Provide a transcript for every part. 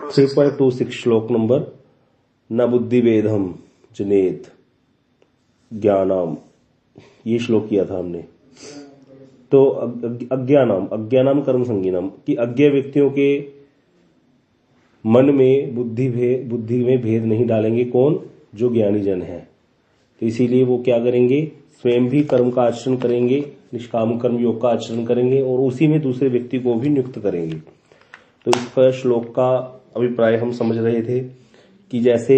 3.26 श्लोक नंबर। न बुद्धि वेदम जनेत ज्ञानाम, ये श्लोक किया था हमने। तो अज्ञानाम कर्म संगीनम, कि अज्ञ व्यक्तियों के मन में बुद्धि में भेद नहीं डालेंगे। कौन? जो ज्ञानी जन है। तो इसीलिए वो क्या करेंगे? स्वयं भी कर्म का आचरण करेंगे, निष्काम कर्म योग का आचरण करेंगे और उसी में दूसरे व्यक्ति को भी नियुक्त करेंगे। तो इस पर श्लोक का अभिप्राय हम समझ रहे थे कि जैसे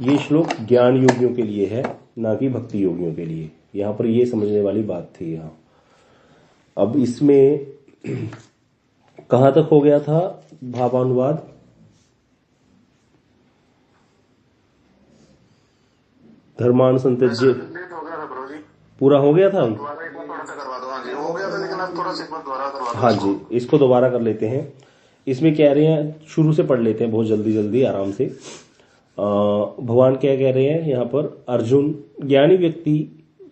ये श्लोक ज्ञान योगियों के लिए है, ना कि भक्ति योगियों के लिए। यहां पर ये समझने वाली बात थी। यहां अब इसमें कहां तक हो गया था भावानुवाद? धर्मानुसंत्यज्य पूरा हो गया था। हाँ जी, इसको दोबारा कर लेते हैं। इसमें कह रहे हैं, शुरू से पढ़ लेते हैं बहुत जल्दी आराम से। भगवान क्या कह रहे हैं यहाँ पर? अर्जुन, ज्ञानी व्यक्ति,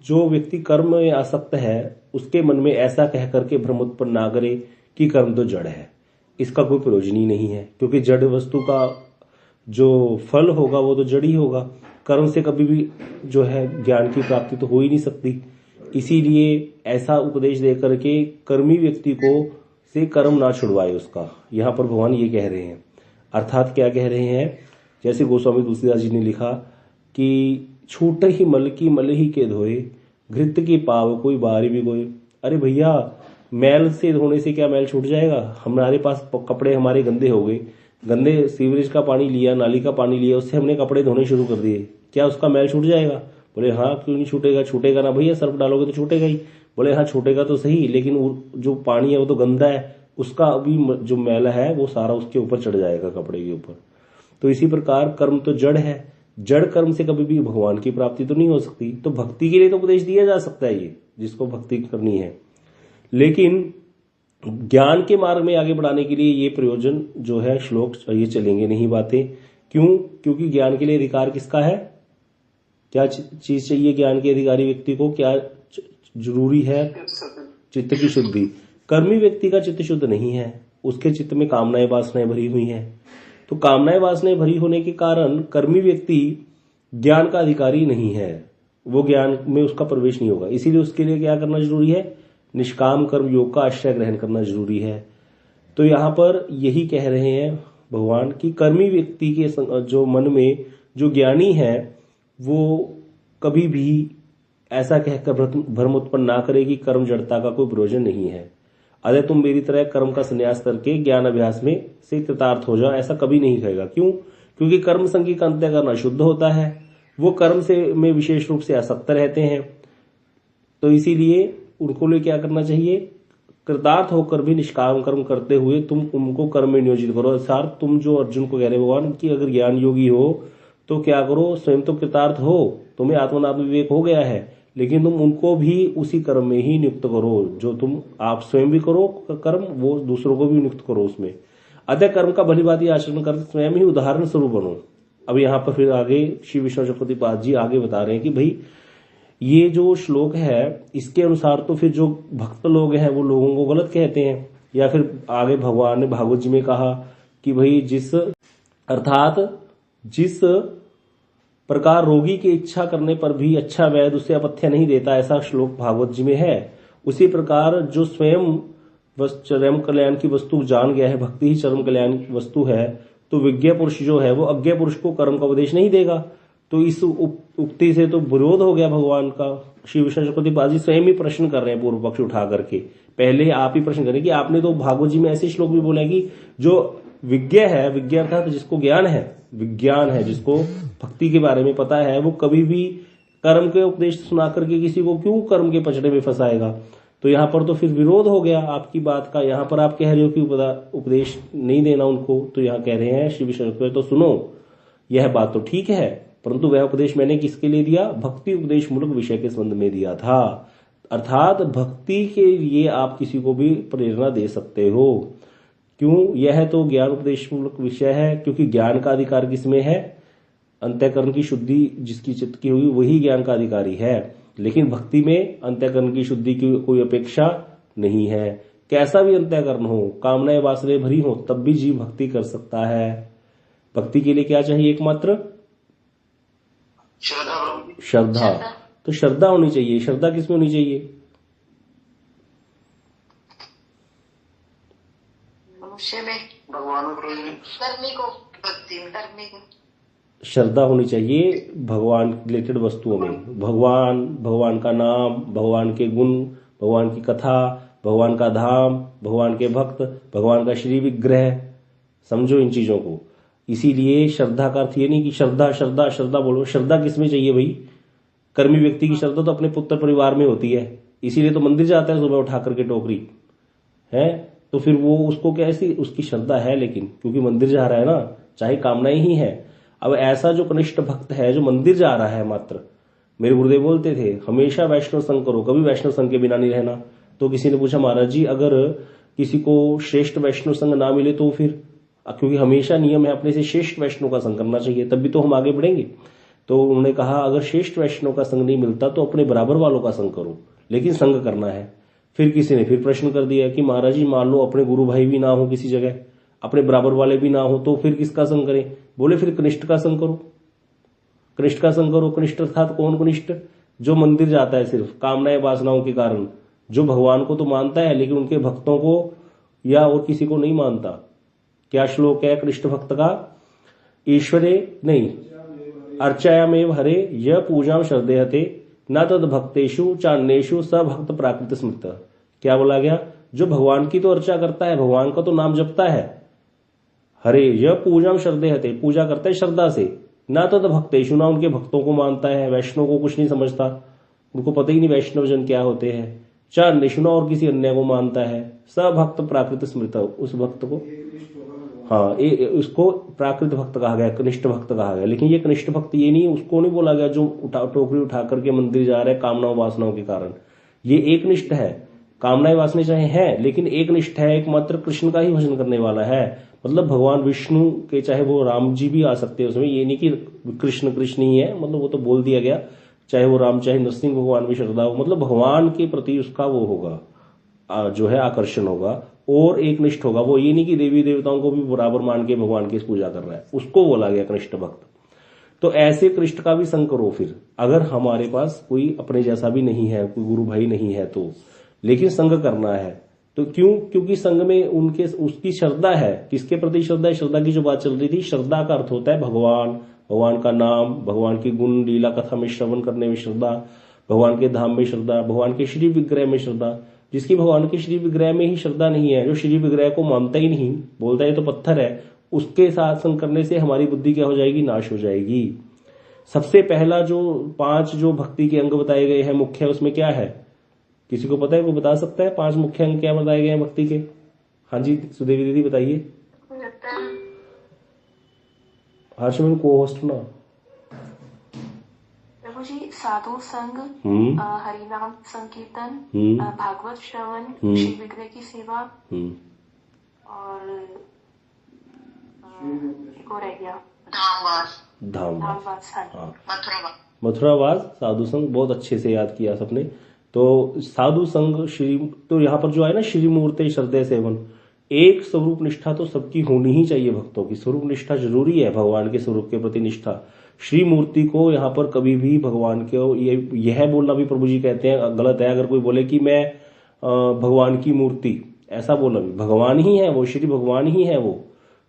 जो व्यक्ति कर्म में आसक्त है, उसके मन में ऐसा कह करके भ्रम उत्पन्न ना करे कि कर्म तो जड़ है, इसका कोई प्रयोजन ही नहीं है। क्योंकि जड़ वस्तु का जो फल होगा वो तो जड़ ही होगा। कर्म से कभी भी जो है ज्ञान की प्राप्ति तो हो ही नहीं सकती। इसीलिए ऐसा उपदेश दे करके कर्मी व्यक्ति को से कर्म ना छुड़वाए उसका। यहाँ पर भगवान ये कह रहे हैं। अर्थात क्या कह रहे हैं? जैसे गोस्वामी तुलसीदास जी ने लिखा कि छूट ही मल की मल ही के धोए, घृत की पाव कोई बारी भी कोई। अरे भैया, मैल से धोने से क्या मैल छूट जाएगा? हमारे पास कपड़े हमारे गंदे हो गए, गंदे सीवरेज का पानी लिया, नाली का पानी लिया, उससे हमने कपड़े धोने शुरू कर दिए, क्या उसका मैल छूट जाएगा? बोले हाँ, क्यों नहीं छूटेगा? छूटेगा ना भैया, सर्फ डालोगे तो छूटेगा ही। बोले हाँ, छूटेगा तो सही, लेकिन जो पानी है वो तो गंदा है, उसका अभी जो मैल है वो सारा उसके ऊपर चढ़ जाएगा, कपड़े के ऊपर। तो इसी प्रकार कर्म तो जड़ है, जड़ कर्म से कभी भी भगवान की प्राप्ति तो नहीं हो सकती। तो भक्ति के लिए तो उपदेश दिया जा सकता है ये, जिसको भक्ति करनी है, लेकिन ज्ञान के मार्ग में आगे बढ़ाने के लिए ये प्रयोजन जो है श्लोक ये चलेंगे नहीं बातें। क्यों? क्योंकि ज्ञान के लिए अधिकार किसका है? क्या चीज चाहिए ज्ञान के अधिकारी व्यक्ति को? क्या जरूरी है? चित्त की शुद्धि। कर्मी व्यक्ति का चित्त शुद्ध नहीं है, उसके चित्त में कामनाएं वासनाएं भरी हुई हैं। तो कामनाएं वासनाएं भरी होने के कारण कर्मी व्यक्ति ज्ञान का अधिकारी नहीं है, वो ज्ञान में उसका प्रवेश नहीं होगा। इसीलिए उसके लिए क्या करना जरूरी है? निष्काम कर्म योग का आश्रय ग्रहण करना जरूरी है। तो यहां पर यही कह रहे हैं भगवान की कर्मी व्यक्ति के जो मन में जो ज्ञानी है वो कभी भी ऐसा कहकर भ्रम उत्पन्न ना करे कि कर्म जड़ता का कोई प्रयोजन नहीं है। अरे तुम मेरी तरह कर्म का संन्यास करके ज्ञान अभ्यास में से कृतार्थ हो जाओ, ऐसा कभी नहीं कहेगा। क्यों? क्योंकि कर्म संग का अंत्य करना शुद्ध होता है, वो कर्म से में विशेष रूप से आसक्त रहते हैं। तो इसीलिए उनको लिए क्या करना चाहिए? कृतार्थ होकर भी निष्काम कर्म करते हुए तुम उनको कर्म में नियोजित करो। अर्थात तुम जो अर्जुन को कह रहे भगवान कि अगर ज्ञान योगी हो तो क्या करो? स्वयं तो कृतार्थ हो, तुम्हें आत्मनात्म विवेक हो गया है, लेकिन तुम उनको भी उसी कर्म में ही नियुक्त करो जो तुम आप स्वयं भी करो कर्म, वो दूसरों को भी नियुक्त करो उसमें। अतः कर्म का भलीभांति आचरण कर स्वयं ही उदाहरण स्वरूप बनो। अब यहाँ पर फिर आगे श्री विष्णु चक्रवर्तीपाद जी आगे बता रहे हैं कि भाई ये जो श्लोक है इसके अनुसार तो फिर जो भक्त लोग हैं वो लोगों को गलत कहते हैं। या फिर आगे भगवान ने भागवत जी में कहा कि भाई जिस प्रकार रोगी की इच्छा करने पर भी अच्छा वैद्य उसे अपथ्य नहीं देता, ऐसा श्लोक भागवत जी में है। उसी प्रकार जो स्वयं चरम कल्याण की वस्तु जान गया है, भक्ति ही चरम कल्याण की वस्तु है, तो विज्ञ पुरुष जो है वो अज्ञ पुरुष को कर्म का उपदेश नहीं देगा। तो इस उक्ति से तो विरोध हो गया भगवान का। श्री विष्णु चक्रवर्तीपाद जी स्वयं ही प्रश्न कर रहे हैं पूर्व पक्ष उठा करके। पहले आप ही प्रश्न करें कि आपने तो भागवत जी में ऐसे श्लोक भी बोला कि जो विज्ञ है, विज्ञ अर्थात जिसको ज्ञान है, विज्ञान है, जिसको भक्ति के बारे में पता है, वो कभी भी कर्म के उपदेश सुना करके किसी को क्यों कर्म के पचड़े में फंसाएगा। तो यहाँ पर तो फिर विरोध हो गया आपकी बात का। यहाँ पर आप कह रहे हो कि उपदेश नहीं देना उनको, तो यहाँ कह रहे हैं श्री विष्णु तो सुनो, यह बात तो ठीक है, परंतु वह उपदेश मैंने किसके लिए दिया? भक्ति उपदेश मूलक विषय के संबंध में दिया था। अर्थात भक्ति के लिए आप किसी को भी प्रेरणा दे सकते हो। क्यों? यह तो ज्ञान उपदेश मूलक विषय है, क्योंकि ज्ञान का अधिकार किसमें है? अंतःकरण की शुद्धि जिसकी चित्त की हुई वही ज्ञान का अधिकारी है। लेकिन भक्ति में अंतःकरण की शुद्धि की कोई अपेक्षा नहीं है। कैसा भी अंतःकरण हो, कामनाएं वासनाएं भरी हो, तब भी जीव भक्ति कर सकता है। भक्ति के लिए क्या चाहिए? एकमात्र श्रद्धा। तो श्रद्धा होनी चाहिए। श्रद्धा किसमें होनी चाहिए? मनुष्य में, भगवान को, श्रद्धा होनी चाहिए भगवान रिलेटेड वस्तुओं में। भगवान, भगवान का नाम, भगवान के गुण, भगवान की कथा, भगवान का धाम, भगवान के भक्त, भगवान का श्री विग्रह। समझो इन चीजों को। इसीलिए श्रद्धा का अर्थ ये नहीं कि श्रद्धा श्रद्धा श्रद्धा बोलो। श्रद्धा किसमें चाहिए भाई? कर्मी व्यक्ति की श्रद्धा तो अपने पुत्र परिवार में होती है, इसीलिए तो मंदिर जाता है सुबह उठा करके टोकरी है। तो फिर वो उसको कैसी उसकी श्रद्धा है, लेकिन क्योंकि मंदिर जा रहा है ना, चाहे कामनाएं ही है। अब ऐसा जो कनिष्ठ भक्त है जो मंदिर जा रहा है मात्र, मेरे गुरुदेव बोलते थे हमेशा वैष्णव संग करो, कभी वैष्णव संग के बिना नहीं रहना। तो किसी ने पूछा महाराज जी अगर किसी को श्रेष्ठ वैष्णव संग ना मिले तो फिर? क्योंकि हमेशा नियम है अपने से श्रेष्ठ वैष्णव का संग करना चाहिए, तब भी तो हम आगे बढ़ेंगे। तो उन्होंने कहा अगर श्रेष्ठ वैष्णव का संग नहीं मिलता तो अपने बराबर वालों का संग करो, लेकिन संग करना है। फिर किसी ने फिर प्रश्न कर दिया कि महाराज जी मान लो अपने गुरु भाई भी ना हो किसी जगह, अपने बराबर वाले भी ना हो, तो फिर किसका संग करें? बोले फिर कनिष्ठ का संग करो। कनिष्ठ का संग करो। कनिष्ठ अर्थात कौन कनिष्ठ? जो मंदिर जाता है सिर्फ कामनाएं वासनाओं के कारण, जो भगवान को तो मानता है लेकिन उनके भक्तों को या और किसी को नहीं मानता। क्या श्लोक है कनिष्ठ भक्त का? ईश्वरे नहीं अर्चायामेव हरे य पूजाम श्रद्धेयते न तद भक्तेषु चान्येषु स भक्त प्राकृत स्मृत। क्या बोला गया? जो भगवान की तो अर्चा करता है, भगवान का तो नाम जपता है, हरे य पूजाम श्रद्धेयते, पूजा करता है श्रद्धा से, ना तद भक्तेषु, ना उनके भक्तों को मानता है, वैष्णव को कुछ नहीं समझता, उनको पता ही नहीं वैष्णव जन क्या होते हैं, चान्येषु, और किसी अन्य को मानता है, स भक्त प्राकृत स्मृत, उस भक्त को, हाँ उसको प्राकृत भक्त कहा गया, कनिष्ठ भक्त कहा गया। लेकिन ये कनिष्ठ भक्त ये नहीं, उसको नहीं बोला गया जो टोकरी उठा करके मंदिर जा रहे कामनाओं वासनाओं के कारण। ये एक निष्ठ है, कामनाएं वासनाएं चाहे हैं लेकिन एक निष्ठ है, एकमात्र कृष्ण का ही भजन करने वाला है। मतलब भगवान विष्णु के, चाहे वो राम जी भी आ सकते हैं उसमें, ये नहीं कि कृष्ण कृष्ण ही है, मतलब वो तो बोल दिया गया, चाहे वो राम चाहे नरसिंह भगवान भी श्रद्धा हो, मतलब भगवान के प्रति उसका वो होगा जो है आकर्षण होगा और एक निष्ठ होगा। वो ये नहीं कि देवी देवताओं को भी बराबर मान के भगवान की पूजा कर रहा है, उसको बोला गया कनिष्ठ भक्त। तो ऐसे कृष्ण का भी संग करो फिर, अगर हमारे पास कोई अपने जैसा भी नहीं है, कोई गुरु भाई नहीं है तो, लेकिन संग करना है तो क्यों? क्योंकि संग में उनके उसकी श्रद्धा है। किसके प्रति श्रद्धा है? श्रद्धा की जो बात चल रही थी, श्रद्धा का अर्थ होता है भगवान, भगवान का नाम, भगवान की गुण लीला कथा में श्रवण करने में श्रद्धा, भगवान के धाम में श्रद्धा, भगवान के श्री विग्रह में श्रद्धा। जिसकी भगवान के श्री विग्रह में ही श्रद्धा नहीं है, जो श्री विग्रह को मानता ही नहीं, बोलता है तो पत्थर है, उसके साथ संग करने से हमारी बुद्धि क्या हो जाएगी? नाश हो जाएगी। सबसे पहला जो 5 जो भक्ति के अंग बताए गए हैं मुख्य, उसमें क्या है? किसी को पता है? कोई बता सकता है 5 मुख्य अंग क्या बताए गए हैं भक्ति के? हाँ जी सुदेवी दीदी बताइए। हर्षमन को होस्ट ना जी, साधु संग, हरिनाम संकीर्तन, भागवत श्रवण, श्री विग्रह की सेवा, और एक और रह गया धामवास, मथुरावास, साधु संग। बहुत अच्छे से याद किया सबने। तो साधु संग श्री, तो यहाँ पर जो है ना श्री मूर्ते श्रद्धेय सेवन, एक स्वरूप निष्ठा तो सबकी होनी ही चाहिए। भक्तों की स्वरूप निष्ठा जरूरी है, भगवान के स्वरूप के प्रति निष्ठा। श्री मूर्ति को यहाँ पर कभी भी भगवान के यह बोलना भी प्रभु जी कहते हैं गलत है। अगर कोई बोले कि मैं भगवान की मूर्ति, ऐसा बोलना भी, भगवान ही है वो, श्री भगवान ही है वो।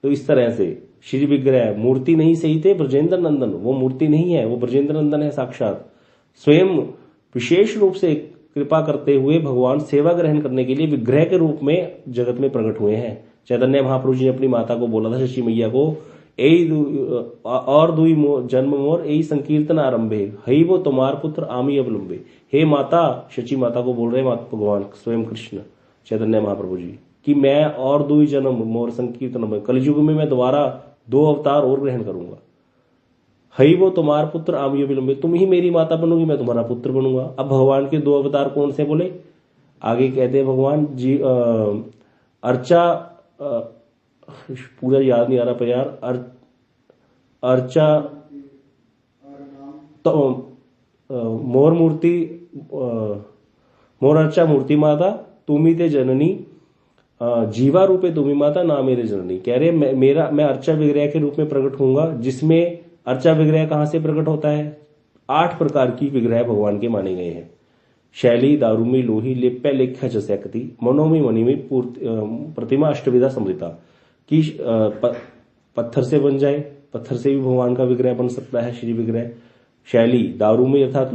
तो इस तरह से श्री विग्रह, मूर्ति नहीं सही थे ब्रजेंद्र नंदन, वो मूर्ति नहीं है, वो ब्रजेंद्र नंदन है साक्षात। स्वयं विशेष रूप से कृपा करते हुए भगवान सेवा ग्रहण करने के लिए विग्रह के रूप में जगत में प्रकट हुए हैं। चैतन्य महाप्रभु जी ने अपनी माता को बोला था, शशि मैया को, और दुई जन्म मोर यही संकीर्तन आरंभे, हई वो तुम्हार पुत्र आमी अवलंबे। हे माता, शची माता को बोल रहे भगवान स्वयं कृष्ण चैतन्य महाप्रभु जी, कि मैं और दुई जन्म मोर संकीर्तन में, कलयुग में मैं दोबारा 2 अवतार और ग्रहण करूंगा। हई वो तुम्हार पुत्र आमी अवलंबे, तुम ही मेरी माता बनोगी, मैं तुम्हारा पुत्र बनूंगा। अब भगवान के 2 अवतार कौन से बोले? आगे कहते हैं भगवान जी अर्चा, पूरा याद नहीं आ रहा पर यार, अर्चा तो मोर मूर्ति, मोर अर्चा मूर्ति माता, तुमी ते जननी, जीवा रूपे तुमी माता ना मेरे जननी, कह रहे मैं अर्चा विग्रह के रूप में प्रकट होऊंगा, जिसमें अर्चा विग्रह कहां से प्रकट होता है? 8 प्रकार की विग्रह भगवान के माने गए हैं। शैली, दारूमी, लोही, लेप्य, लेख्या च सैकती, मनोमयी, मणिमयी, प्रतिमा, अष्टविधा समृता, कि पत्थर से बन जाए, पत्थर से भी भगवान का विग्रह बन सकता है, श्री विग्रह। शैली, दारूमी अर्थात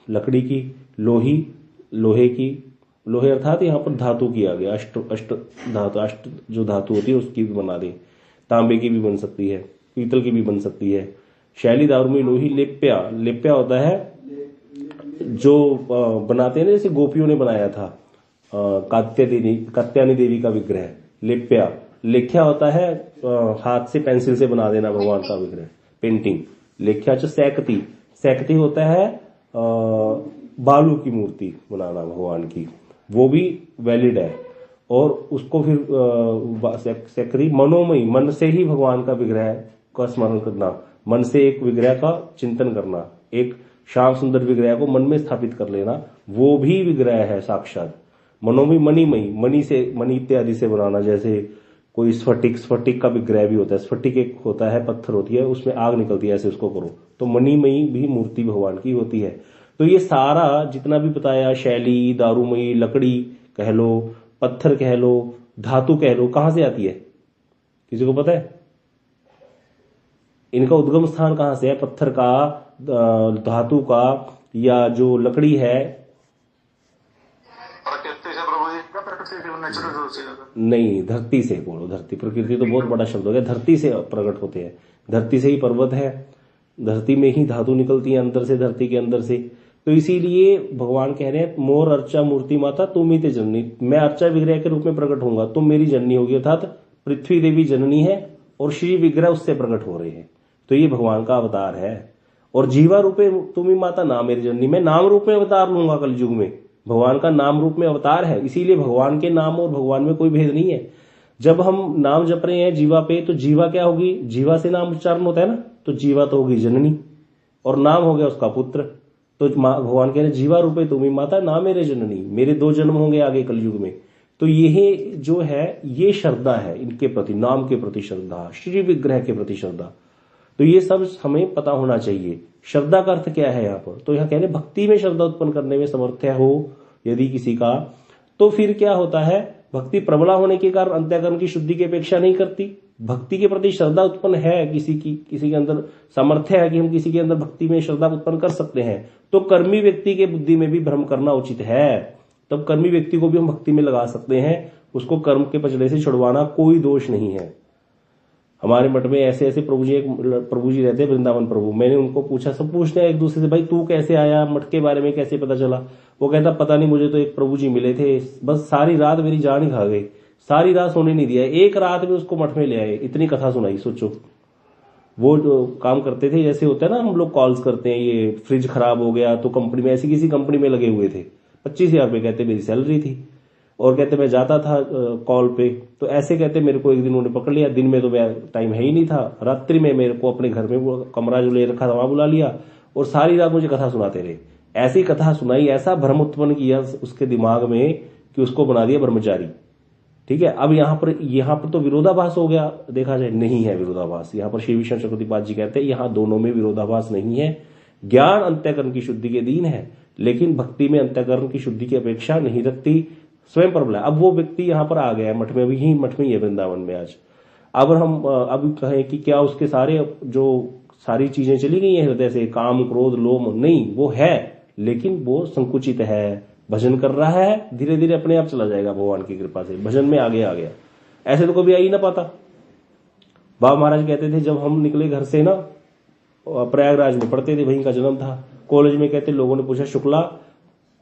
लकड़ी की, लोही, लोहे की, लोहे अर्थात यहाँ पर धातु किया गया, अष्ट धातु, अष्ट जो धातु होती है उसकी भी बना दे, तांबे की भी बन सकती है, पीतल की भी बन सकती है। शैली, दारूमी, लोही, लेप्या, लेप्या होता है जो बनाते हैं ना, जैसे गोपियों ने बनाया था कात्यायनी देवी का विग्रह, लेप्या। लेख्या होता है हाथ से पेंसिल से बना देना भगवान का विग्रह, पेंटिंग। लेख्या च सैकती, सैकती होता है बालू की मूर्ति बनाना भगवान की, वो भी वैलिड है। और उसको फिर सैकरी, मनोमयी, मन से ही भगवान का विग्रह का स्मरण करना, मन से एक विग्रह का चिंतन करना, एक श्याम सुंदर विग्रह को मन में स्थापित कर लेना, वो भी विग्रह है साक्षात। मनोमयी, मणिमयी, मणि से, मणि इत्यादि से बनाना, जैसे कोई स्फटिक का विग्रह भी होता है, स्फटिक एक होता है, पत्थर होती है, उसमें आग निकलती है, ऐसे उसको करो, तो मणिमयी भी मूर्ति भगवान की होती है। तो ये सारा जितना भी बताया, शैली, दारूमयी, लकड़ी कह लो, पत्थर कह लो, धातु कह लो, कहां से आती है? किसी को पता है? इनका उद्गम स्थान कहां से है? पत्थर का, धातु का, या जो लकड़ी है, प्रकृति से प्रभु जी, प्रकृति से नेचुरल से, नहीं, धरती से बोलो। धरती, प्रकृति तो बहुत बड़ा शब्द हो गया, धरती से प्रकट होते हैं, धरती से ही पर्वत है, धरती में ही धातु निकलती है अंदर से, धरती के अंदर से। तो इसीलिए भगवान कह रहे हैं, मोर अर्चा मूर्ति माता तुम ही ते जननी, मैं अर्चा विग्रह के रूप में प्रकट होऊंगा, तुम मेरी जननी होगी, अर्थात पृथ्वी देवी जननी है और श्री विग्रह उससे प्रकट हो रहे हैं। तो ये भगवान का अवतार है। और जीवा रूपे तुम ही माता ना मेरी जननी, मैं नाम रूप में अवतार लूंगा कलयुग में, भगवान का नाम रूप में अवतार है। इसीलिए भगवान के नाम और भगवान में कोई भेद नहीं है। जब हम नाम जप रहे हैं जीवा पे, तो जीवा क्या होगी? जीवा से नाम उच्चारण होता है ना, तो जीवा तो होगी जननी और नाम हो गया उसका पुत्र। तो भगवान कह रहे जीवा रूपे तुम्ही माता ना मेरे जननी, मेरे 2 जन्म होंगे आगे कलयुग में। तो यही जो है ये श्रद्धा है इनके प्रति, नाम के प्रति श्रद्धा, श्री विग्रह के प्रति श्रद्धा। तो ये सब हमें पता होना चाहिए। श्रद्धा का अर्थ क्या है यहाँ पर? तो यहाँ कह रहे भक्ति में श्रद्धा उत्पन्न करने में समर्थ्य हो यदि किसी का, तो फिर क्या होता है? भक्ति प्रबला होने के कारण अंतःकरण की शुद्धि की अपेक्षा नहीं करती। भक्ति के प्रति श्रद्धा उत्पन्न है किसी के अंदर सामर्थ्य है कि हम किसी के अंदर भक्ति में श्रद्धा उत्पन्न कर सकते हैं, तो कर्मी व्यक्ति के बुद्धि में भी भ्रम करना उचित है। तब कर्मी व्यक्ति को भी हम भक्ति में लगा सकते हैं, उसको कर्म के पचड़े से छुड़वाना कोई दोष नहीं है। हमारे मठ में ऐसे ऐसे प्रभु जी रहते हैं, वृंदावन प्रभु। मैंने उनको पूछा, सब पूछते हैं एक दूसरे से, भाई तू कैसे आया, मठ के बारे में कैसे पता चला? वो कहता पता नहीं, मुझे तो एक प्रभु जी मिले थे, बस सारी रात मेरी जान ही खा गई, सारी रात सोने नहीं दिया, एक रात में उसको मठ में ले आए, इतनी कथा सुनाई। सोचो, वो जो काम करते थे, जैसे होता है ना हम लोग कॉल्स करते हैं, ये फ्रिज खराब हो गया तो कंपनी में, ऐसी किसी कंपनी में लगे हुए थे, 25,000 रुपये कहते मेरी सैलरी थी, और कहते मैं जाता था कॉल पे, तो ऐसे कहते मेरे को एक दिन उन्होंने पकड़ लिया, दिन में तो मेरा टाइम है ही नहीं था, रात्रि में मेरे को अपने घर में वो कमरा जो ले रखा था वहां बुला लिया और सारी रात मुझे कथा सुनाते रहे। ऐसी कथा सुनाई, ऐसा भ्रम उत्पन्न किया उसके दिमाग में कि उसको बना दिया ब्रह्मचारी। ठीक है, अब यहाँ पर तो विरोधाभास हो गया, देखा जाए नहीं है विरोधाभास। यहाँ पर श्री विष्णु चक्रवर्तीपाद जी कहते हैं यहाँ दोनों में विरोधाभास नहीं है। ज्ञान अंतःकरण की शुद्धि के अधीन है, लेकिन भक्ति में अंतःकरण की शुद्धि की अपेक्षा नहीं रखती, स्वयं प्रबल है। अब वो व्यक्ति यहाँ पर आ गया है मठ में, अभी ही मठ में ही है वृंदावन में आज। अब हम अब कहें कि क्या उसके सारी चीजें चली गई हैं हृदय से, काम क्रोध लोभ? नहीं, वो है, लेकिन वो संकुचित है, भजन कर रहा है, धीरे धीरे अपने आप चला जाएगा भगवान की कृपा से, भजन में आगे आ गया। ऐसे तो कभी आ ही ना पाता। बाबा महाराज कहते थे जब हम निकले घर से ना, प्रयागराज में पढ़ते थे, वहीं का जन्म था, कॉलेज में कहते लोगों ने पूछा शुक्ला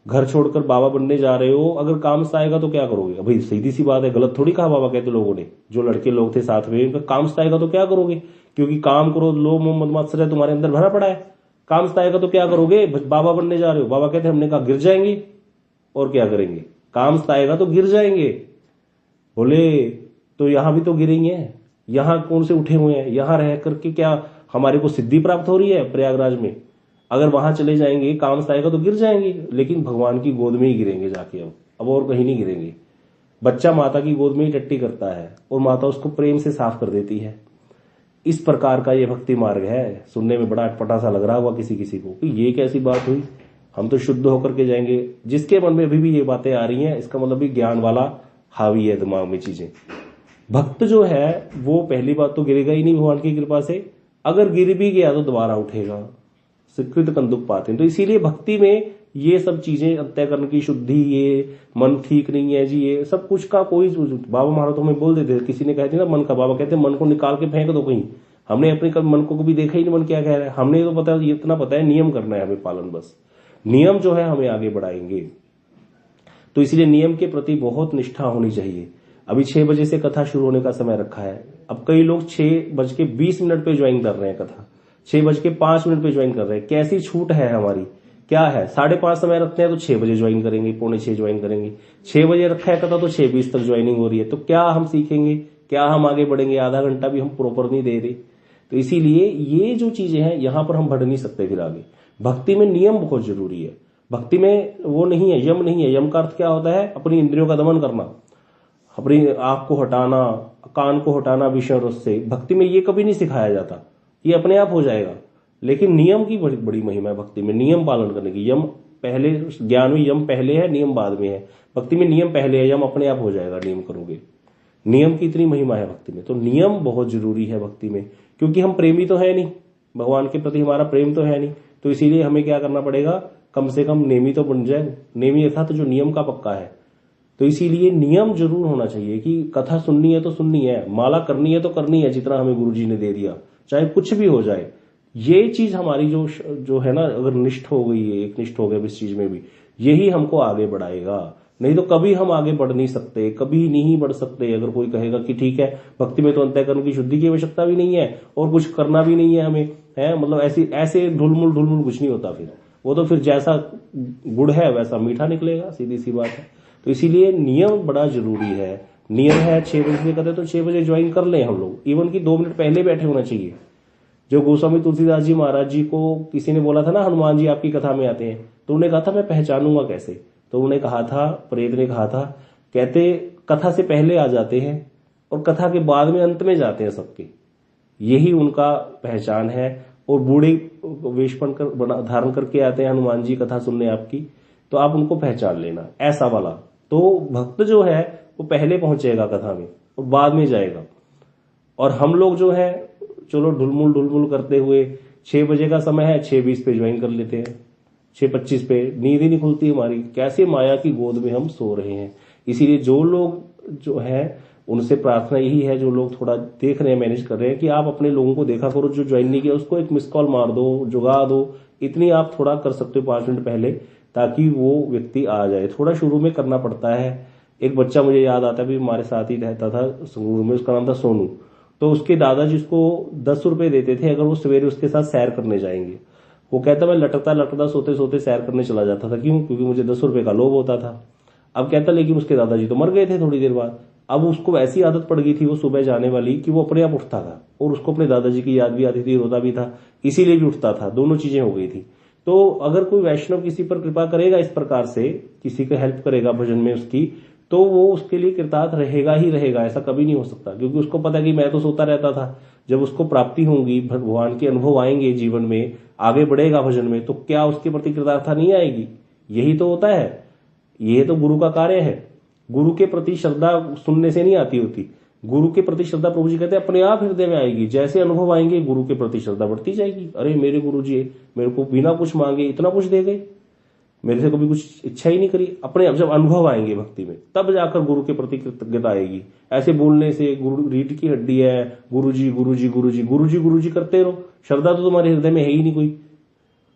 घर छोड़कर बाबा बनने जा रहे हो, अगर कामस्थ आएगा तो क्या करोगे? भाई सीधी सी बात है, गलत थोड़ी कहा बाबा कहते लोगों ने, जो लड़के लोग थे साथ में, उनका कामस्थ आएगा तो क्या करोगे? क्योंकि काम क्रोध लोभ मोह मद मात्सर्य तुम्हारे अंदर भरा पड़ा है, कामस्थ आएगा तो क्या करोगे? बाबा बनने जा रहे हो। बाबा कहते हमने कहा गिर जाएंगे, और क्या करेंगे? कामस्थ आएगा तो गिर जाएंगे। बोले तो यहां भी तो गिरेंगे, यहां कौन से उठे हुए हैं? यहां रह करके क्या हमारे को सिद्धि प्राप्त हो रही है प्रयागराज में? अगर वहां चले जाएंगे कामस्थ आएगा तो गिर जाएंगे, लेकिन भगवान की गोद में ही गिरेंगे जाके, अब और कहीं नहीं गिरेंगे। बच्चा माता की गोद में ही टट्टी करता है और माता उसको प्रेम से साफ कर देती है। इस प्रकार का ये भक्ति मार्ग है। सुनने में बड़ा अटपटा सा लग रहा होगा किसी किसी को कि ये कैसी बात हुई, हम तो शुद्ध होकर के जाएंगे। जिसके मन में अभी भी ये बातें आ रही हैं, इसका मतलब भी ज्ञान वाला हावी है दिमाग में चीजें। भक्त जो है वो पहली बात तो गिरेगा ही नहीं भगवान की कृपा से, अगर गिर भी गया तो दोबारा उठेगा। स्वीकृत कंदुक पाते हैं। तो इसीलिए भक्ति में ये सब चीजें, अंतःकरण की शुद्धि, ये मन ठीक नहीं है जी, ये सब कुछ का कोई, बाबा महाराज तो हमें बोल देते थे, किसी ने कहते ना मन का, बाबा कहते मन को निकाल के फेंक दो कहीं। हमने अपने मन को कभी देखा ही नहीं मन क्या कह रहा है। हमने तो पता है, इतना पता है नियम करना है हमें पालन, बस नियम जो है हमें आगे बढ़ाएंगे। तो इसलिए नियम के प्रति बहुत निष्ठा होनी चाहिए। अभी 6 बजे से कथा शुरू होने का समय रखा है। अब कई लोग 6:20 पे ज्वाइन कर रहे हैं कथा, 6:05 पे ज्वाइन कर रहे हैं। कैसी छूट है हमारी, क्या है? 5:30 समय रखते हैं तो 6 बजे ज्वाइन करेंगे, 5:45 ज्वाइन करेंगे। 6 बजे रखा है कथा तो 6:20 तक ज्वाइनिंग हो रही है। तो क्या हम सीखेंगे, क्या हम आगे बढ़ेंगे? आधा घंटा भी हम प्रॉपर नहीं दे रहे। तो इसीलिए ये जो चीजें हैं यहां पर हम बढ़ नहीं सकते फिर आगे। भक्ति में नियम बहुत जरूरी है। भक्ति में वो नहीं है, यम नहीं है। यम का अर्थ क्या होता है? अपनी इंद्रियों का दमन करना, अपनी आंख को हटाना, कान को हटाना विषय रस से। भक्ति में ये कभी नहीं सिखाया जाता, ये अपने आप हो जाएगा। लेकिन नियम की बड़ी बड़ी महिमा है भक्ति में, नियम पालन करने की। यम पहले, ज्ञान में यम पहले है, नियम बाद में है। भक्ति में नियम पहले है, यम अपने आप हो जाएगा नियम करोगे। नियम की इतनी महिमा है भक्ति में। तो नियम बहुत जरूरी है भक्ति में, क्योंकि हम प्रेमी तो है नहीं, भगवान के प्रति हमारा प्रेम तो है नहीं। तो इसीलिए हमें क्या करना पड़ेगा, कम से कम नेमी तो बन जाए। नेमी अर्थात जो नियम का पक्का है। तो इसीलिए नियम जरूर होना चाहिए कि कथा सुननी है तो सुननी है, माला करनी है तो करनी है, जितना हमें गुरुजी ने दे दिया, चाहे कुछ भी हो जाए। ये चीज हमारी जो है ना, अगर निष्ठ हो गई है, एक निष्ठ हो गया इस चीज में भी, यही हमको आगे बढ़ाएगा। नहीं तो कभी हम आगे बढ़ नहीं सकते, कभी नहीं बढ़ सकते। अगर कोई कहेगा कि ठीक है भक्ति में तो अंतःकरण की शुद्धि की आवश्यकता भी नहीं है और कुछ करना भी नहीं है हमें, है मतलब ऐसे ढुलमुल कुछ नहीं होता। फिर वो तो फिर जैसा गुड़ है वैसा मीठा निकलेगा, सीधी सी बात है। तो इसीलिए नियम बड़ा जरूरी है। नियम है 6 बजे से करते तो 6 बजे ज्वाइन कर ले हम लोग। इवन की 2 मिनट पहले बैठे होना चाहिए। जो गोस्वामी तुलसीदास जी महाराज जी को किसी ने बोला था ना, हनुमान जी आपकी कथा में आते हैं, तो उन्होंने कहा था मैं पहचानूंगा कैसे? तो उन्होंने कहा था, प्रेत ने कहा था, कहते कथा से पहले आ जाते हैं और कथा के बाद में अंत में जाते हैं सबके, यही उनका पहचान है। और बूढ़े वेशपन धारण करके आते हैं हनुमान जी कथा सुनने आपकी, तो आप उनको पहचान लेना, ऐसा वाला। तो भक्त जो है वो पहले पहुंचेगा कथा में और बाद में जाएगा। और हम लोग जो है चलो ढुलमुल करते हुए 6 बजे का समय है, 6:20 पे ज्वाइन कर लेते हैं, 6:25 पे नींद ही नहीं खुलती हमारी। कैसे माया की गोद में हम सो रहे हैं। इसीलिए जो लोग जो है उनसे प्रार्थना यही है, जो लोग थोड़ा देख रहे हैं, मैनेज कर रहे हैं, कि आप अपने लोगों को देखा करो, जो ज्वाइन नहीं किया उसको एक मिस कॉल मार दो, जुगा दो। इतनी आप थोड़ा कर सकते हो 5 मिनट पहले, ताकि वो व्यक्ति आ जाए। थोड़ा शुरू में करना पड़ता है। एक बच्चा मुझे याद आता है, भी हमारे साथ ही रहता था संगरूर में, उसका नाम था सोनू। तो उसके दादाजी उसको 10 रुपए देते थे अगर वो सवेरे उसके साथ सैर करने जाएंगे। वो कहता मैं लटकता सोते सोते सैर करने चला जाता था। क्यों? क्योंकि मुझे 10 रुपए का लोभ होता था। अब कहता लेकिन उसके दादाजी तो मर गए थे थोड़ी देर बाद। अब उसको ऐसी आदत पड़ गई थी वो सुबह जाने वाली कि वो अपने आप उठता था और उसको अपने दादाजी की याद भी आती थी, रोता भी था, इसीलिए भी उठता था। दोनों चीजें हो गई थी। तो अगर कोई वैष्णव किसी पर कृपा करेगा, इस प्रकार से किसी का हेल्प करेगा भजन में उसकी, तो वो उसके लिए कृतार्थ रहेगा ही रहेगा। ऐसा कभी नहीं हो सकता, क्योंकि उसको पता है कि मैं तो सोता रहता था। जब उसको प्राप्ति होगी, भगवान के अनुभव आएंगे जीवन में, आगे बढ़ेगा भजन में, तो क्या उसके प्रति कृतार्थता नहीं आएगी? यही तो होता है, ये तो गुरु का कार्य है। गुरु के प्रति श्रद्धा सुनने से नहीं आती होती। गुरु के प्रति श्रद्धा प्रभु जी कहते हैं अपने आप हृदय में आएगी। जैसे अनुभव आएंगे गुरु के प्रति श्रद्धा बढ़ती जाएगी। अरे मेरे गुरु जी मेरे को बिना कुछ मांगे इतना कुछ दे गए, मेरे से कभी कुछ इच्छा ही नहीं करी। अपने जब अनुभव आएंगे भक्ति में, तब जाकर गुरु के प्रति कृतज्ञता आएगी। ऐसे बोलने से गुरु रीढ़ की हड्डी है, गुरु जी गुरु जी गुरु जी गुरु जी गुरु जी करते रहो, श्रद्धा तो तुम्हारे हृदय में है ही नहीं कोई।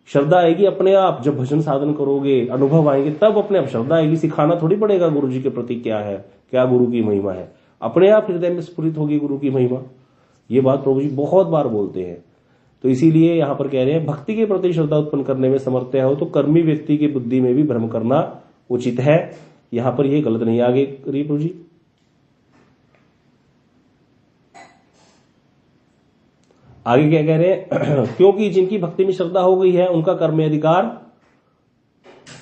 श्रद्धा आएगी अपने आप जब भजन साधन करोगे, अनुभव आएंगे, तब अपने आप श्रद्धा आएगी। सिखाना थोड़ी पड़ेगा गुरु जी के प्रति क्या है, क्या गुरु की महिमा है, अपने आप हृदय में स्फुरित होगी गुरु की महिमा। ये बात प्रभु जी बहुत बार बोलते हैं। तो इसीलिए यहां पर कह रहे हैं भक्ति के प्रति श्रद्धा उत्पन्न करने में समर्थ हो तो कर्मी व्यक्ति की बुद्धि में भी भ्रम करना उचित है। यहां पर ये गलत नहीं। आगे करिए प्रभु जी। आगे क्या कह रहे हैं? क्योंकि जिनकी भक्ति में श्रद्धा हो गई है उनका कर्म अधिकार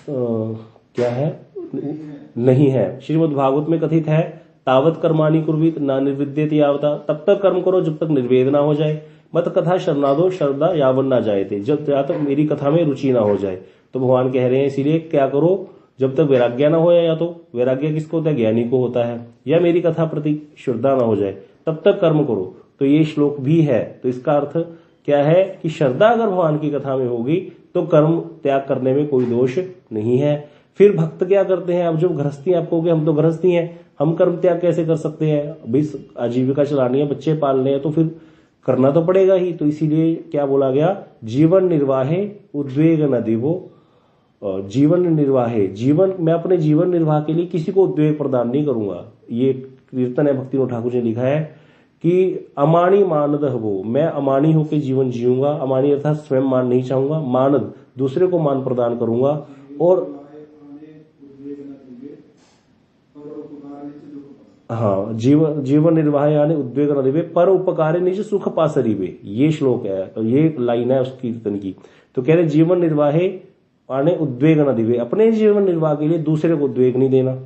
क्या है? नहीं है। श्रीमद् भागवत में कथित है, तावत कर्माणि कुर्वीत न निर्विद्यते यावता, तब तक कर्म करो जब तक निर्वेद ना हो जाए। मत कथा शरणादो शरदा यावन ना जाए थे, जब तक मेरी कथा में रुचि ना हो जाए। तो भगवान कह रहे हैं इसीलिए क्या करो, जब तक वैराग्य ना हो, या तो वैराग्य किसको होता है, ज्ञानी को होता है, या मेरी कथा प्रति श्रद्धा ना हो जाए, तब तक कर्म करो। तो ये श्लोक भी है। तो इसका अर्थ क्या है कि श्रद्धा अगर भगवान की कथा में होगी तो कर्म त्याग करने में कोई दोष नहीं है। फिर भक्त क्या करते हैं, अब जो गृहस्थी, आप कहोगे हम तो गृहस्थी हैं, हम कर्म त्याग कैसे कर सकते हैं, अभी आजीविका चलानी है, बच्चे पालने हैं, तो फिर करना तो पड़ेगा ही। तो इसीलिए क्या बोला गया, जीवन निर्वाहे उद्वेग न दिवो, जीवन निर्वाहे, जीवन, मैं अपने जीवन निर्वाह के लिए किसी को उद्वेग प्रदान नहीं करूंगा। ये कीर्तन है, भक्तिविनोद ठाकुर जी ने लिखा है कि अमानी मानद वो, मैं अमानी होकर जीवन जीऊंगा। अमानी अर्थात स्वयं मान नहीं चाहूंगा, मानद दूसरे को मान प्रदान करूंगा। और हाँ, जीवन निर्वाह यानी उद्वेग न दिवे, पर उपकारे निज सुख पासरीवे, ये श्लोक है, तो ये लाइन है उस कीर्तन की। तो कह रहे जीवन निर्वाहे आने उद्वेग न दिवे, अपने जीवन निर्वाह के लिए दूसरे को उद्वेग नहीं देना।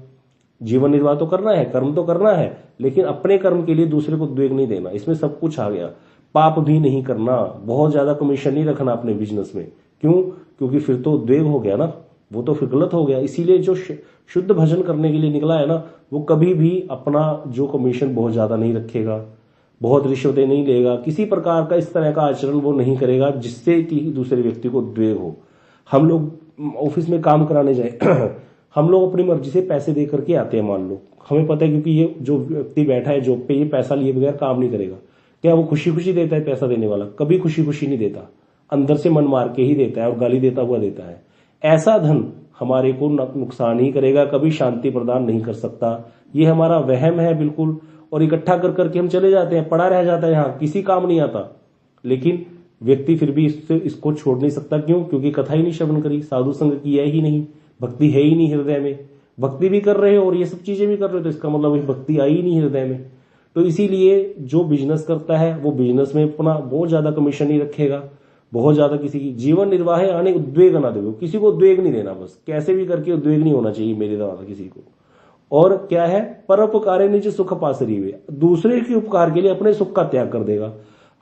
जीवन निर्वाह तो करना है, कर्म तो करना है, लेकिन अपने कर्म के लिए दूसरे को उद्वेग नहीं देना। इसमें सब कुछ आ गया। पाप भी नहीं करना, बहुत ज्यादा कमीशन नहीं रखना अपने बिजनेस में। क्यों? क्योंकि फिर तो उद्वेग हो गया ना, वो तो फिर गलत हो गया। इसीलिए जो शुद्ध भजन करने के लिए निकला है ना, वो कभी भी अपना जो कमीशन बहुत ज्यादा नहीं रखेगा, बहुत रिश्वतें नहीं लेगा, किसी प्रकार का इस तरह का आचरण वो नहीं करेगा जिससे कि दूसरे व्यक्ति को उद्वेग हो। हम लोग ऑफिस में काम कराने जाए हम लोग अपनी मर्जी से पैसे दे करके आते हैं, मान लो हमें पता है क्योंकि ये जो व्यक्ति बैठा है जॉब पे, ये पैसा लिए बगैर काम नहीं करेगा। क्या वो खुशी खुशी देता है पैसा देने वाला? कभी खुशी खुशी नहीं देता, अंदर से मन मार के ही देता है और गाली देता हुआ देता है। ऐसा धन हमारे को नुकसान ही करेगा, कभी शांति प्रदान नहीं कर सकता। ये हमारा वहम है बिल्कुल। और इकट्ठा कर करके हम चले जाते हैं, पड़ा रह जाता है, यहाँ किसी काम नहीं आता। लेकिन व्यक्ति फिर भी इसको छोड़ नहीं सकता। क्यों? क्योंकि कथा ही नहीं श्रवण करी, साधु संग किया ही नहीं, भक्ति है ही नहीं हृदय में। भक्ति भी कर रहे हो और ये सब चीजें भी कर रहे हो, तो इसका मतलब भक्ति आई ही नहीं हृदय में। तो इसीलिए जो बिजनेस करता है वो बिजनेस में अपना बहुत ज्यादा कमीशन नहीं रखेगा, बहुत ज्यादा किसी की जीवन निर्वाह आने उद्वेग ना दे, किसी को उद्वेग नहीं देना, बस कैसे भी करके उद्वेग नहीं होना चाहिए मेरे द्वारा किसी को। और क्या है, परोपकारे निज सुख पासरी वे, दूसरे के उपकार के लिए अपने सुख का त्याग कर देगा।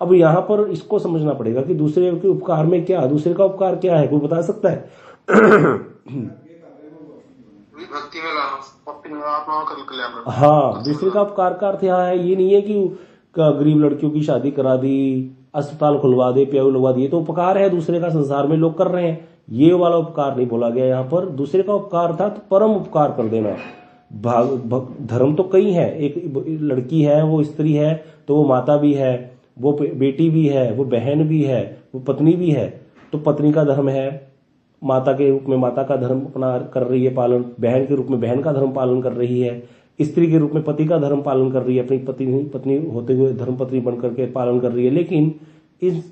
अब यहां पर इसको समझना पड़ेगा कि दूसरे के उपकार में क्या, दूसरे का उपकार क्या है, कोई बता सकता है? भक्ति में लाना, आत्मा का कल्याण। हाँ, दूसरे का उपकार का अर्थ यहाँ है, ये नहीं है कि गरीब लड़कियों की शादी करा दी, अस्पताल खुलवा दे, प्याऊ लगवा दिए, तो उपकार है दूसरे का, संसार में लोग कर रहे हैं, ये वाला उपकार नहीं बोला गया यहाँ पर। दूसरे का उपकार था तो परम उपकार कर देना। धर्म तो कई है, एक लड़की है, वो स्त्री है तो वो माता भी है, वो बेटी भी है, वो बहन भी है, वो पत्नी भी है। तो पत्नी का धर्म है, माता के रूप में माता का धर्म अपना कर रही है पालन, बहन के रूप में बहन का धर्म पालन कर रही है, स्त्री के रूप में पति का धर्म पालन कर रही है, अपनी पत्नी होते हुए धर्म पत्नी बन करके पालन कर रही है। लेकिन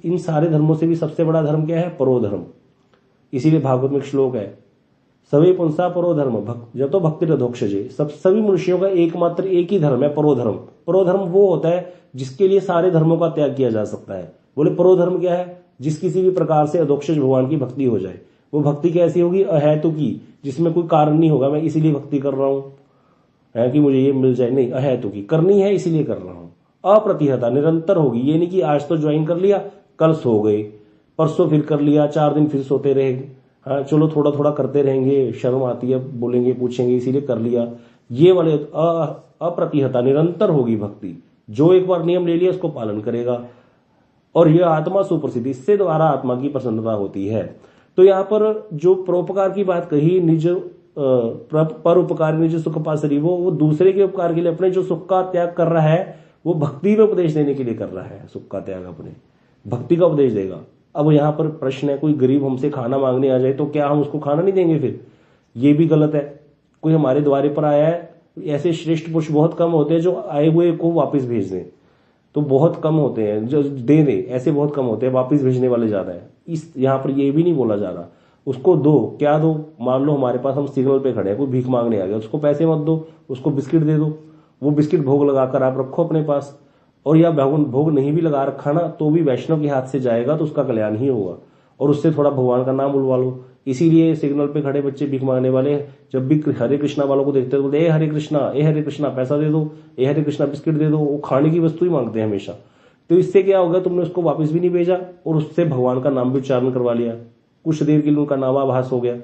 इन सारे धर्मों से भी सबसे बड़ा धर्म क्या है? परोधर्म। इसीलिए भागवत में एक श्लोक है, सभी पुंसा परोधर्म जब तो भक्ति रधोक्षजे, सभी मनुष्यों का एकमात्र एक ही धर्म है, परोधर्म। परोधर्म वो होता है जिसके लिए सारे धर्मों का त्याग किया जा सकता है। बोले परोधर्म क्या है? जिस किसी भी प्रकार से अधोक्षज भगवान की भक्ति हो जाए। वो भक्ति कैसी होगी? अहेतु की, जिसमें कोई कारण नहीं होगा, मैं इसीलिए भक्ति कर रहा हूं है कि मुझे ये मिल जाए, नहीं, अहेतु की करनी है इसीलिए कर रहा हूं। अप्रतिहता, निरंतर होगी, ये नहीं कि आज तो ज्वाइन कर लिया, कल सो गए, परसों फिर कर लिया, 4 दिन फिर सोते रहे, हाँ चलो थोड़ा थोड़ा करते रहेंगे, शर्म आती है, बोलेंगे पूछेंगे इसीलिए कर लिया। ये वाले अप्रतिहता, निरंतर होगी भक्ति। जो एक बार नियम ले लिया उसको पालन करेगा। और यह आत्मा सुप्रसिद्ध, इससे द्वारा आत्मा की प्रसन्नता होती है। तो यहाँ पर जो परोपकार की बात कही, निज पर उपकार निज सुख पासरी, वो दूसरे के उपकार के लिए अपने जो सुख का त्याग कर रहा है, वो भक्ति में उपदेश देने के लिए कर रहा है। सुख का त्याग अपने भक्ति का उपदेश देगा। अब यहाँ पर प्रश्न है, कोई गरीब हमसे खाना मांगने आ जाए तो क्या हम उसको खाना नहीं देंगे? फिर ये भी गलत है। कोई हमारे द्वारे पर आया है, ऐसे श्रेष्ठ पुरुष बहुत कम होते हैं जो आए हुए को वापस भेज दें, तो बहुत कम होते हैं जो दे दे, ऐसे बहुत कम होते हैं, वापस भेजने वाले ज्यादा है। इस यहाँ पर ये भी नहीं बोला जा रहा उसको दो, क्या दो? मान लो हमारे पास हम सिग्नल पे खड़े हैं, कोई भीख मांगने आ गया, उसको पैसे मत दो, उसको बिस्किट दे दो। वो बिस्किट भोग लगाकर आप रखो अपने पास, और या भोग नहीं भी लगा रखा ना, तो भी वैष्णव के हाथ से जाएगा तो उसका कल्याण ही होगा, और उससे थोड़ा भगवान का नाम बुलवा लो। इसीलिए सिग्नल पे खड़े बच्चे भीख मांगने वाले जब भी हरे कृष्णा वालों को देखते हैं तो बोलते ए हरे कृष्णा पैसा दे दो, ए हरे कृष्णा बिस्किट दे दो। वो खाने की वस्तु ही मांगते हैं हमेशा। तो इससे क्या होगा, तुमने उसको वापस भी नहीं भेजा और उससे भगवान का नाम भी उच्चारण करवा लिया, कुछ देर के लिए उनका नामाभास हो गया।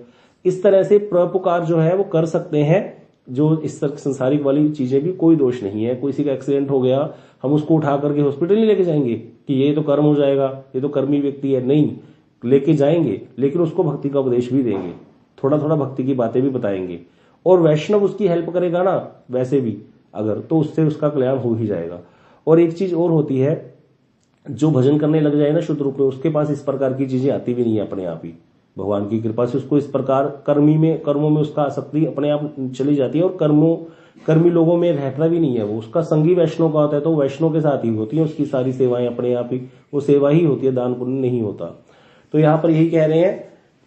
इस तरह से प्रपुकार जो है वो कर सकते हैं। जो इस संसारिक वाली चीजें भी कोई दोष नहीं है। किसी का एक्सीडेंट हो गया, हम उसको उठा करके हॉस्पिटल नहीं लेके जाएंगे कि ये तो कर्म हो जाएगा, ये तो कर्मी व्यक्ति है, नहीं लेके जाएंगे, लेकिन उसको भक्ति का उपदेश भी देंगे, थोड़ा थोड़ा भक्ति की बातें भी बताएंगे। और वैष्णव उसकी हेल्प करेगा ना वैसे भी अगर, तो उससे उसका कल्याण हो ही जाएगा। और एक चीज और होती है, जो भजन करने लग जाए ना शुद्ध रूप में, उसके पास इस प्रकार की चीजें आती भी नहीं है अपने आप ही। भगवान की कृपा से उसको इस प्रकार कर्मों में उसका आसक्ति अपने आप चली जाती है और कर्मी लोगों में रहता भी नहीं है। वो उसका संगी वैष्णव का होता है तो वैष्णव के साथ ही होती है उसकी सारी सेवाएं, अपने आप ही वो सेवा ही होती है, दान पुण्य नहीं होता। तो यहां पर यही कह रहे हैं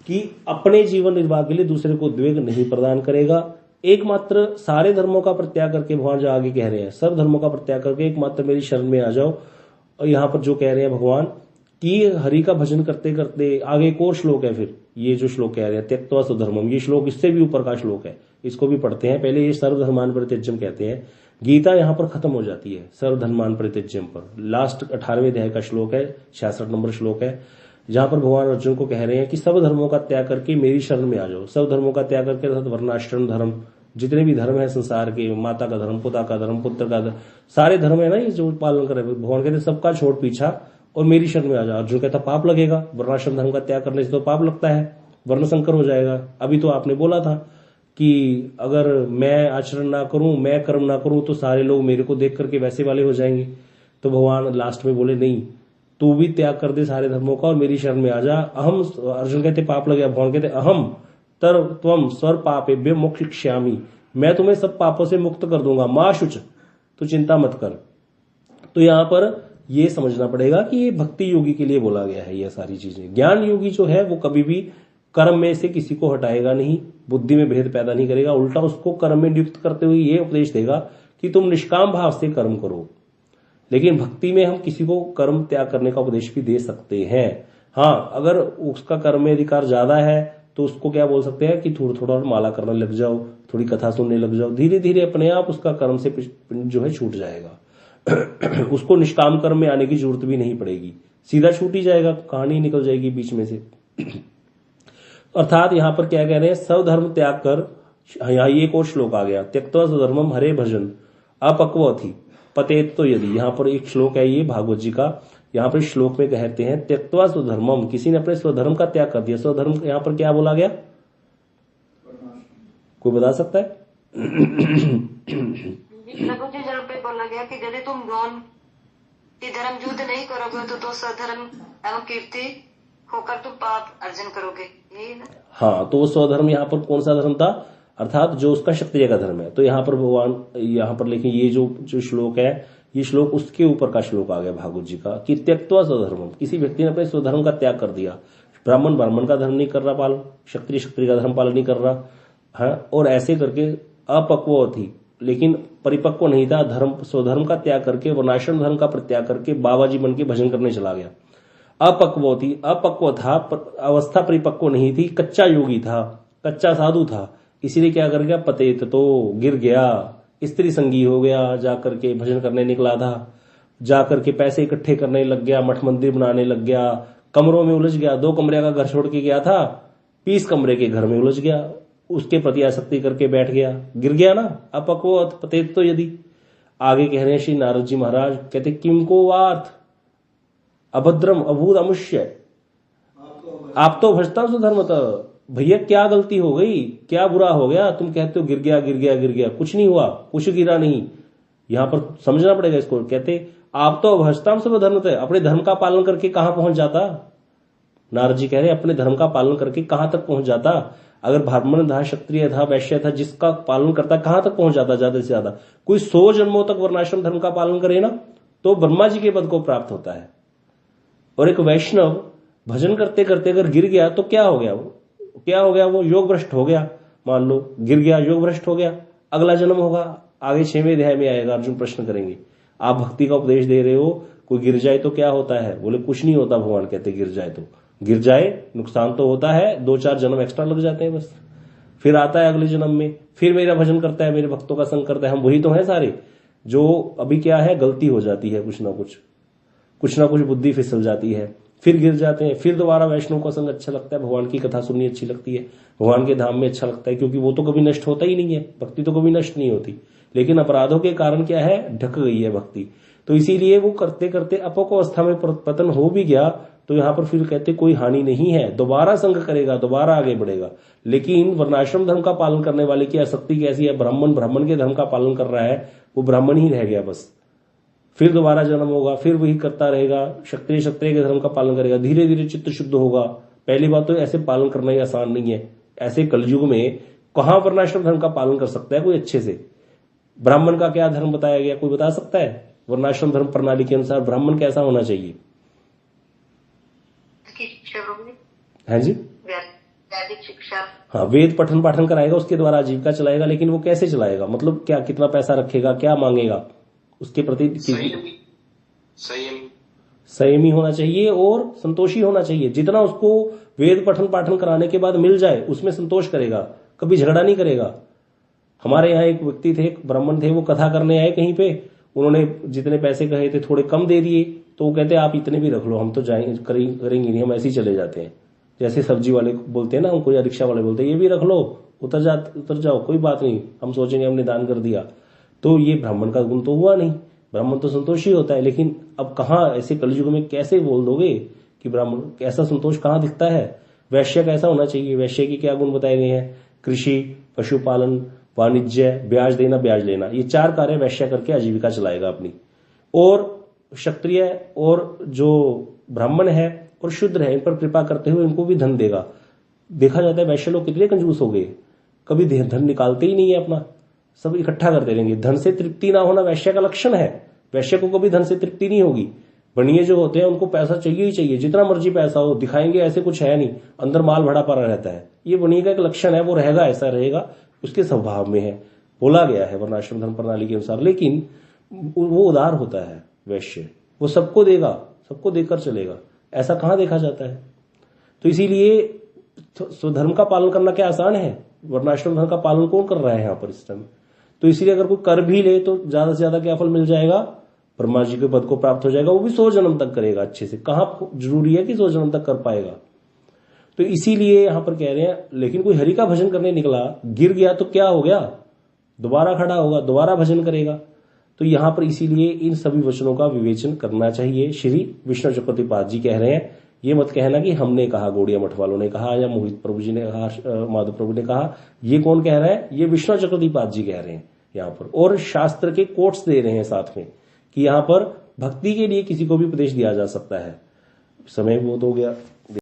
कि अपने जीवन निर्वाह के लिए दूसरे को उद्वेग नहीं प्रदान करेगा। एकमात्र सारे धर्मों का परित्याग करके, भगवान जो आगे कह रहे हैं सब धर्मों का परित्याग करके एकमात्र मेरी शरण में आ जाओ। और यहां पर जो कह रहे हैं भगवान कि हरि का भजन करते करते, आगे एक और श्लोक है, फिर ये जो श्लोक कह रहे हैं त्यक्त्वा स्वधर्मम, ये श्लोक इससे भी ऊपर का श्लोक है, इसको भी पढ़ते हैं। पहले ये सर्वधर्मान परित्यज्यम कहते हैं, गीता यहां पर खत्म हो जाती है सर्वधर्मान परित्यज्यम पर। लास्ट 18वें अध्याय का श्लोक है, 66 नंबर श्लोक है, जहां पर भगवान अर्जुन को कह रहे हैं कि सब धर्मों का त्याग करके मेरी शरण में आ जाओ। सब धर्मों का त्याग करके अर्थात वर्णाश्रम धर्म, जितने भी धर्म है संसार के, माता का धर्म, पिता का धर्म, पुत्र का धर्म, सारे धर्म है ना ये जो पालन करे, भगवान कहते सबका छोड़ पीछा और मेरी शरण में आ जाओ। अर्जुन कहता पाप लगेगा, वर्णाश्रम धर्म का त्याग करने से तो पाप लगता है, वर्ण संकर हो जाएगा। अभी तो आपने बोला था कि अगर मैं आचरण ना करूं, मैं कर्म ना करूं तो सारे लोग मेरे को देख करके वैसे वाले हो जाएंगे। तो भगवान लास्ट में बोले नहीं, तू भी त्याग कर दे सारे धर्मों का और मेरी शरण में आ जा। अहम, अर्जुन कहते पाप लगेगा, भगवान कहते अहम तर त्वम स्वर पापेभ्य मोक्षयिष्यामि, मैं तुम्हें सब पापों से मुक्त कर दूंगा, मां शुच, तो चिंता मत कर। तो यहां पर ये समझना पड़ेगा कि ये भक्ति योगी के लिए बोला गया है ये सारी चीजें। ज्ञान योगी जो है वो कभी भी कर्म में से किसी को हटाएगा नहीं, बुद्धि में भेद पैदा नहीं करेगा, उल्टा उसको कर्म में नियुक्त करते हुए ये उपदेश देगा कि तुम निष्काम भाव से कर्म करो। लेकिन भक्ति में हम किसी को कर्म त्याग करने का उपदेश भी दे सकते हैं। हाँ, अगर उसका कर्म में अधिकार ज्यादा है तो उसको क्या बोल सकते हैं कि थोड़ा थोड़ा माला करने लग जाओ, थोड़ी कथा सुनने लग जाओ, धीरे धीरे अपने आप उसका कर्म से जो है छूट जाएगा। उसको निष्काम कर्म में आने की जरूरत भी नहीं पड़ेगी, सीधा छूट ही जाएगा, कहानी निकल जाएगी बीच में से। अर्थात यहां पर क्या कह रहे हैं, सब धर्म त्याग कर, यहां एक और श्लोक आ गया, त्यक्त्वा स्वधर्मम हरे भजन अपक्वथि पतेत तो यदि। यहां पर एक श्लोक है ये भागवत जी का, यहां पर श्लोक में कहते हैं त्यक्त्वा स्वधर्मम, किसी ने अपने स्वधर्म का त्याग कर दिया। स्वधर्म यहां पर क्या बोला गया, कोई बता सकता है? प्रभु जी जहाँ पे बोला गया कि यदि तुम गौन की धर्म युद्ध नहीं करोगे तो स्वधर्म एवं कीर्ति होकर तुम पाप अर्जन करोगे, यही ना? हाँ, तो स्वधर्म यहाँ पर कौन सा धर्म था, अर्थात जो उसका क्षत्रिय का धर्म है। तो यहाँ पर भगवान यहाँ पर लेकिन ये जो श्लोक है, ये श्लोक उसके ऊपर का श्लोक आ गया भागवत जी का कि त्यक्त्वा स्वधर्मम, किसी व्यक्ति ने अपने स्वधर्म का त्याग कर दिया। ब्राह्मण का धर्म नहीं कर रहा पालन, क्षत्रिय का धर्म पालन नहीं कर रहा है, और ऐसे करके अपक्व थी, लेकिन परिपक्व नहीं था, स्वधर्म का त्याग करके वर्णाश्रम धर्म का परित्याग करके बाबा जी बन के भजन करने चला गया। अपक्व था, अवस्था परिपक्व नहीं थी, कच्चा योगी था, कच्चा साधु था, इसीलिए क्या कर गया, पतेत तो गिर गया, स्त्री संगी हो गया, जाकर के भजन करने निकला था, जाकर के पैसे इकट्ठे करने लग गया, मठ मंदिर बनाने लग गया, कमरों में उलझ गया, 2 कमरे का घर छोड़ के गया था, 20 कमरे के घर में उलझ गया, उसके प्रति आसक्ति करके बैठ गया, गिर गया ना, अपक्व पतेत तो यदि। आगे कह रहे हैं श्री नारद जी महाराज, कहते किम को वार्थ अभद्रम अभूत अमुष्य, आप तो भजता धर्मतः, भैया क्या गलती हो गई, क्या बुरा हो गया, तुम कहते हो गिर गया, कुछ नहीं हुआ, कुछ गिरा नहीं। यहां पर समझना पड़ेगा इसको, कहते आप तो भजता सब धर्मतः, अपने धर्म का पालन करके कहां पहुंच जाता। नारद जी कह रहे अपने धर्म का पालन करके कहां तक पहुंच जाता। अगर ब्राह्मण था, क्षत्रिय था, वैश्य था, जिसका पालन करता कहां तक पहुंच जाता, ज्यादा से ज्यादा कोई 100 जन्मों तक वर्णाश्रम धर्म का पालन करे ना तो ब्रह्मा जी के पद को प्राप्त होता है। और एक वैष्णव भजन करते करते अगर गिर गया तो क्या हो गया, वो योग भ्रष्ट हो गया। मान लो गिर गया, योग भ्रष्ट हो गया, अगला जन्म होगा, आगे 6वें अध्याय में आएगा, अर्जुन प्रश्न करेंगे, आप भक्ति का उपदेश दे रहे हो, कोई गिर जाए तो क्या होता है, बोले कुछ नहीं होता, भगवान कहते गिर जाए तो गिर जाए नुकसान तो होता है, 2-4 जन्म एक्स्ट्रा लग जाते हैं बस, फिर आता है अगले जन्म में, फिर मेरा भजन करता है, मेरे भक्तों का संग करता है। हम वही तो हैं सारे, जो अभी क्या है, गलती हो जाती है, कुछ ना कुछ बुद्धि फिसल जाती है, फिर गिर जाते हैं, फिर दोबारा वैष्णव का संग अच्छा लगता है, भगवान की कथा सुननी अच्छी लगती है, भगवान के धाम में अच्छा लगता है, क्योंकि वो तो कभी नष्ट होता ही नहीं है, भक्ति तो कभी नष्ट नहीं होती। लेकिन अपराधों के कारण क्या है, ढक गई है भक्ति। तो इसीलिए वो करते करते अपक अवस्था में पतन हो भी गया, तो यहां पर फिर कहते कोई हानि नहीं है, दोबारा संग करेगा, दोबारा आगे बढ़ेगा। लेकिन वर्णाश्रम धर्म का पालन करने वाले की आसक्ति कैसी है, ब्राह्मण के धर्म का पालन कर रहा है, वो ब्राह्मण ही रह गया बस, फिर दोबारा जन्म होगा, फिर वही करता रहेगा, क्षत्रिय के धर्म का पालन करेगा, धीरे धीरे चित्त शुद्ध होगा। पहली बात तो ऐसे पालन करना ही आसान नहीं है, ऐसे कलयुग में कहां वर्णाश्रम धर्म का पालन कर सकता है कोई अच्छे से। ब्राह्मण का क्या धर्म बताया गया, कोई बता सकता है? वर्णाश्रम धर्म प्रणाली के अनुसार ब्राह्मण कैसा होना चाहिए? है जी, वैदिक शिक्षा। हाँ, वेद पठन पाठन कराएगा, उसके द्वारा आजीविका चलाएगा। लेकिन वो कैसे चलाएगा, मतलब क्या, कितना पैसा रखेगा, क्या मांगेगा, उसके प्रति संयमी होना चाहिए और संतोषी होना चाहिए। जितना उसको वेद पठन पाठन कराने के बाद मिल जाए उसमें संतोष करेगा, कभी झगड़ा नहीं करेगा। हमारे यहाँ एक व्यक्ति थे, एक ब्राह्मण थे, वो कथा करने आए कहीं पे, उन्होंने जितने पैसे कहे थे थोड़े कम दे दिए, तो वो कहते आप इतने भी रख लो, हम तो करेंगे नहीं, हम ऐसे ही चले जाते हैं। जैसे सब्जी वाले बोलते हैं ना उनको, या रिक्शा वाले बोलते हैं ये भी रख लो, उतर जाओ, कोई बात नहीं, हम सोचेंगे हमने दान कर दिया। तो ये ब्राह्मण का गुण तो हुआ नहीं, ब्राह्मण तो संतोषी होता है। लेकिन अब कहाँ ऐसे कलयुग में कैसे बोल दोगे कि ब्राह्मण, ऐसा संतोष कहाँ दिखता है? वैश्य कैसा होना चाहिए, वैश्य के क्या गुण बताए गए हैं? कृषि, पशुपालन, वाणिज्य, ब्याज देना, ब्याज लेना, ये 4 कार्य वैश्य करके आजीविका चलाएगा अपनी। और क्षत्रिय और जो ब्राह्मण है और शूद्र है, इन पर कृपा करते हुए इनको भी धन देगा। देखा जाता है वैश्य लोग कितने कंजूस हो गए, कभी धन निकालते ही नहीं है अपना, सब इकट्ठा करते रहेंगे। धन से तृप्ति ना होना वैश्य का लक्षण है, वैश्य को कभी धन से तृप्ति नहीं होगी। बनिए जो होते हैं उनको पैसा चाहिए ही चाहिए, जितना मर्जी पैसा हो, दिखाएंगे ऐसे कुछ है नहीं, अंदर माल भरा पड़ा रहता है। ये बनिए का एक लक्षण है, वो रहेगा, ऐसा रहेगा, उसके स्वभाव में है, बोला गया है वर्णाश्रम धर्म प्रणाली के अनुसार। लेकिन वो उदार होता है वैश्य, वो सबको देगा, सबको देकर चलेगा, ऐसा कहां देखा जाता है? तो इसीलिए स्वधर्म का पालन करना क्या आसान है? वर्णाश्रम धर्म का पालन कौन कर रहा है यहाँ पर इस टाइम? तो इसीलिए अगर कोई कर भी ले तो ज्यादा से ज्यादा क्या फल मिल जाएगा? ब्रह्मा जी के पद को प्राप्त हो जाएगा, वो भी 100 जन्म तक करेगा अच्छे से। कहां जरूरी है कि 100 जन्म तक कर पाएगा? तो इसीलिए यहां पर कह रहे हैं, लेकिन कोई हरि का भजन करने निकला, गिर गया तो क्या हो गया? दोबारा खड़ा होगा, दोबारा भजन करेगा। तो यहां पर इसीलिए इन सभी वचनों का विवेचन करना चाहिए। श्री विष्णु चक्रवर्तीपाद जी कह रहे हैं, ये मत कहना कि हमने कहा, गौड़िया मठ वालों ने कहा, या मोहित प्रभु जी ने कहा, माधव प्रभु ने कहा। ये कौन कह रहा है? ये विष्णु चक्रवर्तीपाद जी कह रहे हैं यहाँ पर, और शास्त्र के कोट्स दे रहे हैं साथ में कि यहाँ पर भक्ति के लिए किसी को भी उपदेश दिया जा सकता है। समय बहुत हो गया।